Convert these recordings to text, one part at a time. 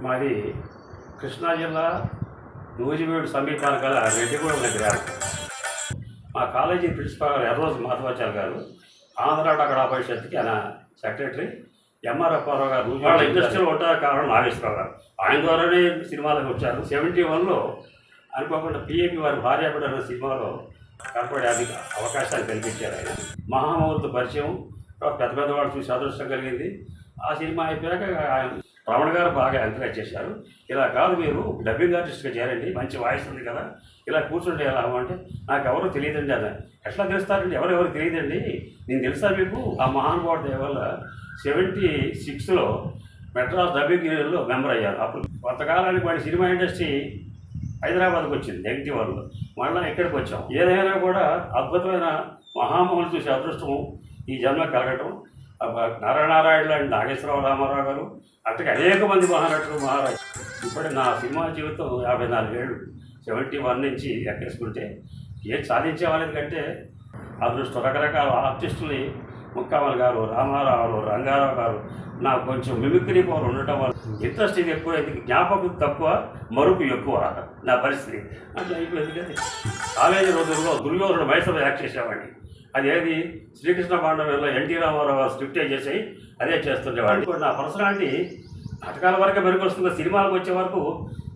మాది కృష్ణా జిల్లా నూజివీడు సమీపాన గల రెడ్డిగూడెం దగ్గర. మా కాలేజీ ప్రిన్సిపాల్ ఎర్రోజు మాధవాచార్య గారు, ఆంధ్ర డాక్టర్ పరిషత్కి ఆయన సెక్రటరీ. ఎంఆర్ అప్పారావు గారు వాళ్ళ ఇండస్ట్రీలో ఉంటారు కారణం నాగేశ్వరరావు గారు, ఆయన ద్వారానే సినిమాలకు వచ్చారు. 71లో అనుకోకుండా పిఏపి వారి భార్యాపడి అన్న సినిమాలో కనపడే అవకాశాలు కల్పించారు. ఆయన మహామౌలితో పరిచయం, పెద్ద పెద్దవాళ్ళు చూసి అదృష్టం కలిగింది. ఆ సినిమా అయిపోయాక రమణ గారు బాగా ఎంకరేజ్ చేశారు. ఇలా కాదు, మీరు డబ్బింగ్ ఆర్టిస్ట్గా చేరండి, మంచి వాయిస్ ఉంది కదా, ఇలా కూర్చుంటే ఎలా అంటే నాకు ఎవరో తెలియదండి. అన్న ఎట్లా తెలుస్తారండి, ఎవరెవరు తెలియదండి, నేను తెలుసా మీకు. ఆ మహానుభావుడి దయ వల్ల 76లో మెడ్రాస్ డబ్బింగ్ యూనియన్లో మెంబర్ అయ్యారు. అప్పుడు కొంతకాలానికి వాడి సినిమా ఇండస్ట్రీ హైదరాబాద్కి వచ్చింది, నెగిటివ్ వల్ల. మళ్ళీ ఇక్కడికి వచ్చాం. ఏదైనా కూడా అద్భుతమైన మహామహులు చూసే అదృష్టము ఈ జన్మ కలగటం. నారాయణ లాంటి నాగేశ్వరరావు, రామారావు గారు, అట్లాగే అనేక మంది మహానటులు, మహారాజు. ఇప్పుడు నా సినిమా జీవితం 54 ఏళ్ళు, 71 నుంచి ఎక్కేసుకుంటే ఏం సాధించే వాళ్ళది కంటే అదృష్టం. రకరకాల ఆర్టిస్టుని ముక్కామల్ గారు, రామారావు, రంగారావు గారు, నాకు కొంచెం మిమిక్రీ పవర్ ఉండటం వల్ల ఇంట్రెస్ట్ ఇది ఎక్కువ, జ్ఞాపకం తక్కువ, మరుపు ఎక్కువ నా పరిస్థితి. అట్లా అయిపోయింది కదా. కాలేజీ రోజుల్లో దుర్యోధనుడు మైసభ యాక్ట్ చేసేవాడిని. అది ఏది శ్రీకృష్ణ పాండవుల్లో ఎన్టీ రామారావు గారు స్క్రిప్ట్ చేసేసి అదే చేస్తుండేవాడిని. నా పర్సనాలిటీ నాటకాల వరకే మెరుగువస్తుంది, సినిమాలకు వచ్చే వరకు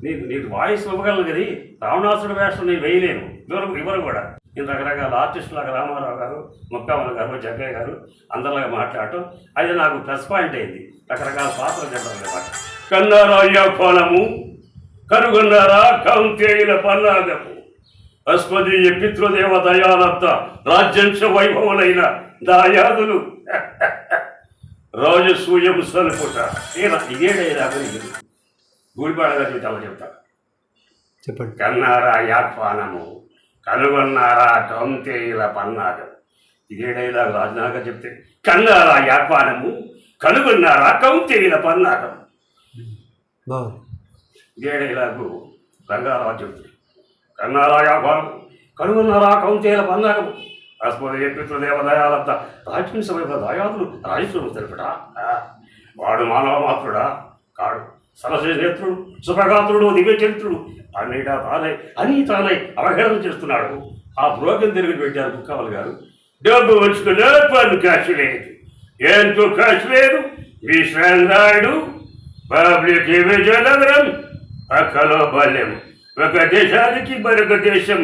నీకు వాయిస్ ఇవ్వగలను కానీ రావణాసుడి వేషం నేను వేయలేను ఇవ్వరు కూడా. నేను రకరకాల ఆర్టిస్టులాగా రామారావు గారు, ముక్కామల గారు, జగ్గయ్య గారు అందరిలాగా మాట్లాడటం అది నాకు ప్లస్ పాయింట్ అయింది. రకరకాల పాత్రలు చెప్పడం అనమాట. కన్నారాయ్య కోలము కనుగొన్నారా కౌంతేయుల పన్నాగము అస్మదీయ పితృదేవ దయాలబ్ద రాజ్యంశ వైభవులైన దాయాదులు రాజసూయం సలుపుట. ఇదేడైనా గూడిపాడ గారి చాలా చెప్తా. చెప్పండి. కన్నారా యాఖ్వానము కనుగొన్నారా కౌంతేయుల పన్నాగం. ఇదే డైలాగ్ రాజనాగా చెప్తే కన్నారా యాఖ్వానము కనుగొన్నారా కౌంతేయుల పన్నాగం. ఇదే డైలాగు రంగారావు చెప్తే కన్నారా యాఖ్వానము కనుగొన్నారా కౌంతేయుల పన్నాగము అస్మదీయ పితృదేవ దయాలబ్ద రాజ్యంశ వైభవ దాయాదులు రాజస్వము తెలుపడా. వాడు మానవ మాత్రుడా కాడు, సరసేనేత్రుడు, శుభగాత్రుడు, దివ్య చరిత్రుడు, అన్నీ తానై అవహేళన చేస్తున్నాడు. ఆ బ్రోకన్ తిరిగి పెట్టారు ముక్కామల్ గారు. డబ్బు వచ్చుకునే పన్ను కాశ లేదు, ఎంతో కాశ లేదు. విశ్రాంతాయుడు పబ్లిక్ విజయనగరం అక్కలో బల్యం. ఒక దేశానికి మరొక దేశం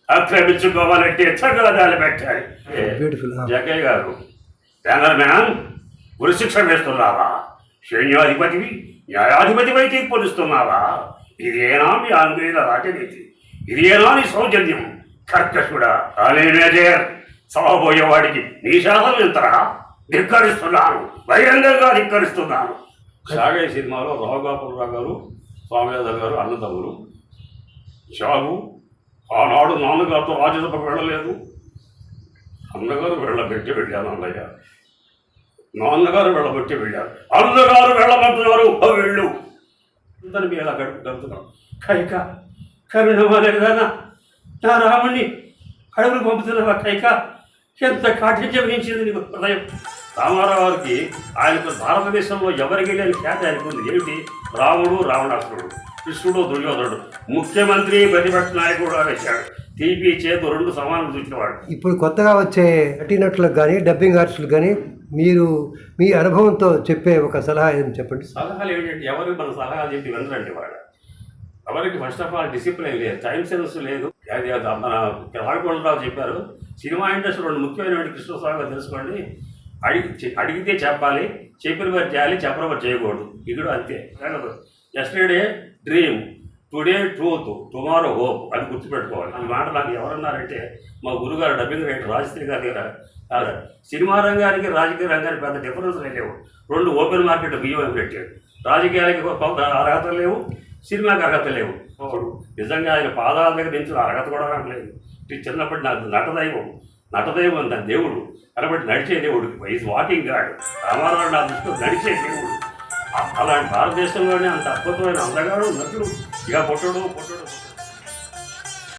ఆక్రమించుకోవాలంటే తగాదాలు పెట్టాలి. జగ్గయ్య గారు, బ్యానర్ మ్యాన్, ఉరిశిక్ష వేస్తున్నావా? సైన్యాధిపతివి, న్యాయాధిపతివై తీర్పునిస్తున్నావా? ఇదేనా మీ ఆంగ్లేయుల రాజనీతి? ఇదేనా నీ సౌజన్యం? కర్కశుడా, అలీ మేజర్, చావబోయేవాడికి నీ శాసనం ఎంతరా? ధిక్కరిస్తున్నాను, బహిరంగంగా ధిక్కరిస్తున్నాను. షాగయ్య సినిమాలో రావుగాపురరావు గారు, స్వామినాథన్ గారు అన్నదమ్ములు. షాగు ఆనాడు నాన్నగారితో రాజ్యసభకు వెళ్ళలేదు, అన్నగారు వెళ్ళబెట్టి వెళ్ళాను. అన్నయ్య నాన్నగారు వెళ్ళబెట్టి వెళ్ళారు, అన్నగారు వెళ్ళమంటున్నారు, వెళ్ళు అందరినీ మీరు ఎలా గడుపుతున్నాం. కైక కరుణమాలేదానా, నా రాముణ్ణి అడుగులు పంపుతున్నావా కైక? ఎంత కాఠిన్యం వహించింది నీకు హృదయం. రామారావు గారికి ఆయనకు భారతదేశంలో ఎవరికి లేని ఖ్యాతి ఆయనకుంది. ఏమిటి? రాముడు, రావణాసురుడు, కృష్ణుడు, దుర్యోధనుడు, ముఖ్యమంత్రి, ప్రతిపక్ష నాయకుడు వేశాడు. తీపి చేతు రెండు సమానం చూసినవాడు. ఇప్పుడు కొత్తగా వచ్చే నటీనటులకు కానీ డబ్బింగ్ ఆర్టిస్టులకు కానీ మీరు మీ అనుభవంతో చెప్పే ఒక సలహా ఏం చెప్పండి. సలహాలు ఏంటంటే ఎవరికి మన సలహాలు చెప్పి వినరండి వాళ్ళు. ఎవరికి ఫస్ట్ ఆఫ్ ఆల్ డిసిప్లిన్ లేదు, టైం సెన్స్ లేదు. అది మన రావికొండరావు చెప్పారు, సినిమా ఇండస్ట్రీ రెండు ముఖ్యమైన కృష్ణస్వామిగా తెలుసుకోండి. అడిగితే చెప్పాలి, చెప్పిన వారు చేయాలి, చెప్పిన వారు చేయకూడదు. ఇది అంతే. Yesterday dream, today truth, tomorrow hope అని గుర్తుపెట్టుకోవాలి. ఈ మాట నాకు ఎవరన్నారంటే మా గురుగారు డబ్బింగ్ రైటర్ రాజశ్రీ గారి దగ్గర. సినిమా రంగానికి రాజకీయ రంగానికి పెద్ద డిఫరెన్స్ లేవు. రెండు ఓపెన్ మార్కెట్ బియ్యం పెట్టాడు. రాజకీయాలకి అర్హత లేవు, సినిమాకి అర్హత లేవు. నిజంగా ఆయన పాదాల దగ్గర నుంచి అర్హత కూడా లేదు. చిన్నప్పటి నాకు నటదైవం నా దేవుడు కాబట్టి నడిచే దేవుడు, ఈజ్ వాకింగ్ గాడ్. రామారావు నా దృష్టిలో నడిచే దేవుడు. అలాంటి భారతదేశంలోనే అంత అద్భుతమైన అందగాడు నటుడు ఇక పొట్టడు